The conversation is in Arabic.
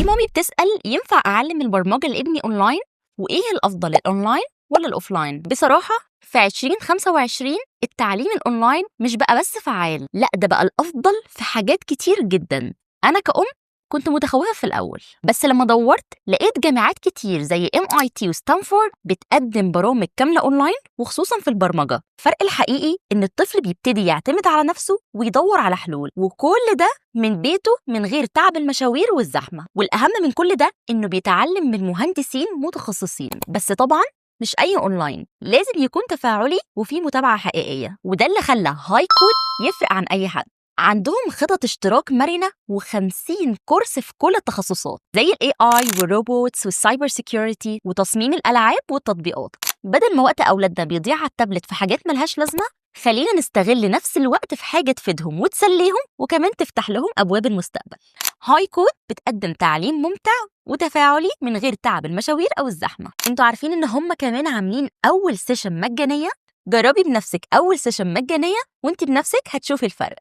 في مامي بتسأل ينفع أعلم البرمجة لابني أونلاين؟ وإيه الأفضل الأونلاين ولا الأوفلاين؟ بصراحة في 2025 التعليم الأونلاين مش بقى بس فعال، لأ ده بقى الأفضل في حاجات كتير جدا. أنا كأم كنت متخوفة في الأول، بس لما دورت لقيت جامعات كتير زي MIT وستانفورد بتقدم برامج كاملة أونلاين وخصوصا في البرمجة. الفرق الحقيقي إن الطفل بيبتدي يعتمد على نفسه ويدور على حلول، وكل ده من بيته من غير تعب المشاوير والزحمة. والأهم من كل ده إنه بيتعلم من مهندسين متخصصين. بس طبعاً مش أي أونلاين، لازم يكون تفاعلي وفيه متابعة حقيقية، وده اللي خلى هاي كود يفرق عن أي حد. عندهم خطط اشتراك مرنة و50 كورس في كل التخصصات زي ال AI والروبوتس والسايبر سيكيورتي وتصميم الألعاب والتطبيقات. بدل ما وقت أولادنا بيضيع على التابلت في حاجات ملهاش لازمة، خلينا نستغل نفس الوقت في حاجة تفيدهم وتسليهم وكمان تفتح لهم أبواب المستقبل. هاي كود بتقدم تعليم ممتع وتفاعلي من غير تعب المشاوير أو الزحمة. انتوا عارفين إن هم كمان عاملين أول سيشن مجانية؟ جربي بنفسك أول سيشن مجانية وانت بنفسك هتشوفي الفرق.